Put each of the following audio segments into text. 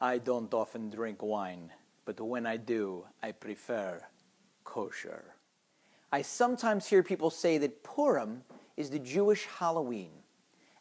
I don't often drink wine, but when I do, I prefer kosher. I sometimes hear people say that Purim is the Jewish Halloween,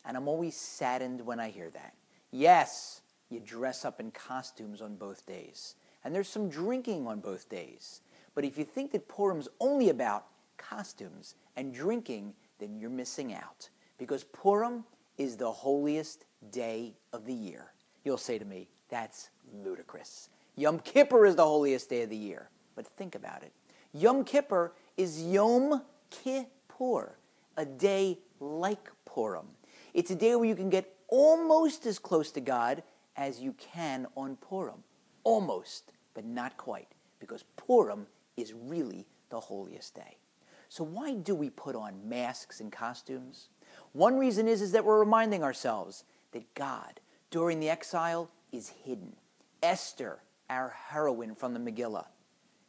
and I'm always saddened when I hear that. Yes, you dress up in costumes on both days, and there's some drinking on both days. But if you think that Purim's only about costumes and drinking, then you're missing out, because Purim is the holiest day of the year. You'll say to me, that's ludicrous. Yom Kippur is the holiest day of the year. But think about it. Yom Kippur is Yom Kippur, a day like Purim. It's a day where you can get almost as close to God as you can on Purim. Almost, but not quite, because Purim is really the holiest day. So why do we put on masks and costumes? One reason is that we're reminding ourselves that God, during the exile, is hidden. Esther, our heroine from the Megillah,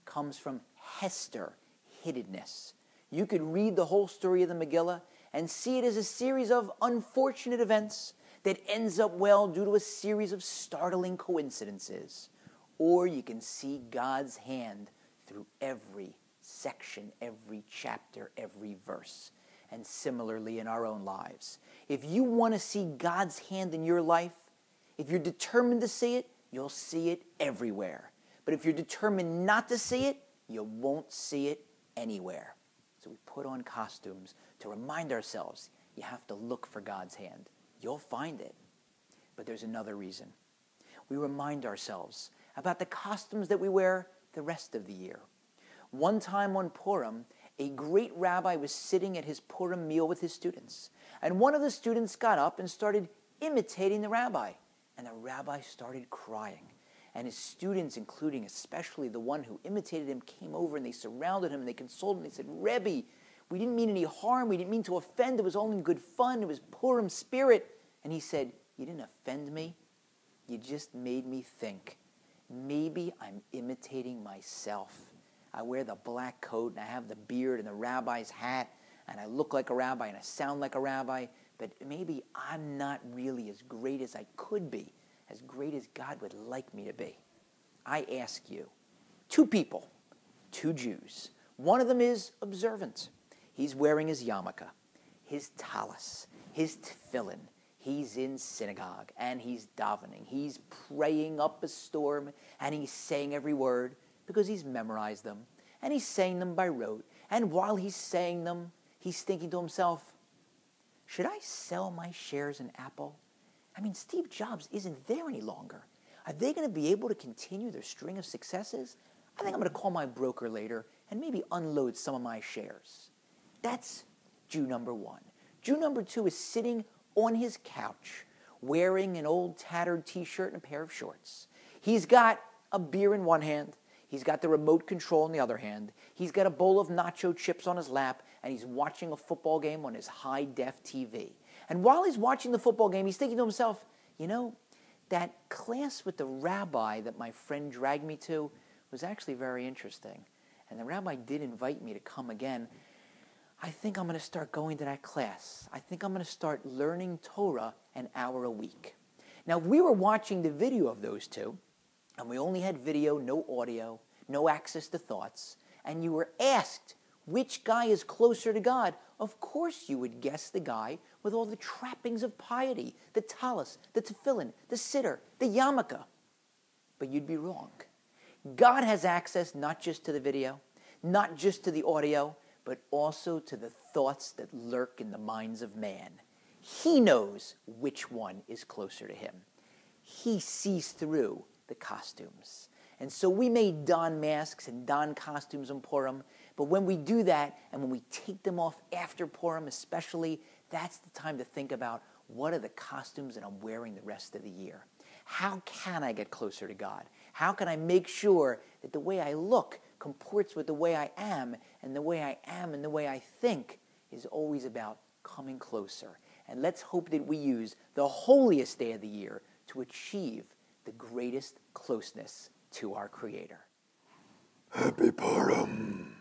comes from Hester, hiddenness. You could read the whole story of the Megillah and see it as a series of unfortunate events that ends up well due to a series of startling coincidences. Or you can see God's hand through every section, every chapter, every verse. And similarly in our own lives. If you want to see God's hand in your life, if you're determined to see it, you'll see it everywhere. But if you're determined not to see it, you won't see it anywhere. So we put on costumes to remind ourselves you have to look for God's hand. You'll find it. But there's another reason. We remind ourselves about the costumes that we wear the rest of the year. One time on Purim, a great rabbi was sitting at his Purim meal with his students. And one of the students got up and started imitating the rabbi. And the rabbi started crying. And his students, including especially the one who imitated him, came over and they surrounded him and they consoled him. They said, Rebbe, we didn't mean any harm. We didn't mean to offend. It was only good fun. It was Purim spirit. And he said, you didn't offend me. You just made me think. Maybe I'm imitating myself. I wear the black coat and I have the beard and the rabbi's hat and I look like a rabbi and I sound like a rabbi, but maybe I'm not really as great as I could be, as great as God would like me to be. I ask you, two people, two Jews. One of them is observant. He's wearing his yarmulke, his talis, his tefillin. He's in synagogue and he's davening. He's praying up a storm and he's saying every word because he's memorized them and he's saying them by rote. And while he's saying them, he's thinking to himself, should I sell my shares in Apple? I mean, Steve Jobs isn't there any longer. Are they going to be able to continue their string of successes? I think I'm going to call my broker later and maybe unload some of my shares. That's Jew number one. Jew number two is sitting on his couch, wearing an old tattered t-shirt and a pair of shorts. He's got a beer in one hand. He's got the remote control in the other hand. He's got a bowl of nacho chips on his lap, and he's watching a football game on his high-def TV. And while he's watching the football game, he's thinking to himself, you know, that class with the rabbi that my friend dragged me to was actually very interesting. And the rabbi did invite me to come again. I think I'm going to start going to that class. I think I'm going to start learning Torah an hour a week. Now, we were watching the video of those two, and we only had video, no audio, no access to thoughts, and you were asked which guy is closer to God. Of course you would guess the guy with all the trappings of piety, the talis, the tefillin, the siddur, the yarmulke. But you'd be wrong. God has access not just to the video, not just to the audio, but also to the thoughts that lurk in the minds of man. He knows which one is closer to him. He sees through the costumes. And so we may don masks and don costumes on Purim, but when we do that, and when we take them off after Purim especially, that's the time to think about what are the costumes that I'm wearing the rest of the year. How can I get closer to God? How can I make sure that the way I look comports with the way I am, and the way I am and the way I think is always about coming closer. And let's hope that we use the holiest day of the year to achieve the greatest closeness to our Creator. Happy Purim.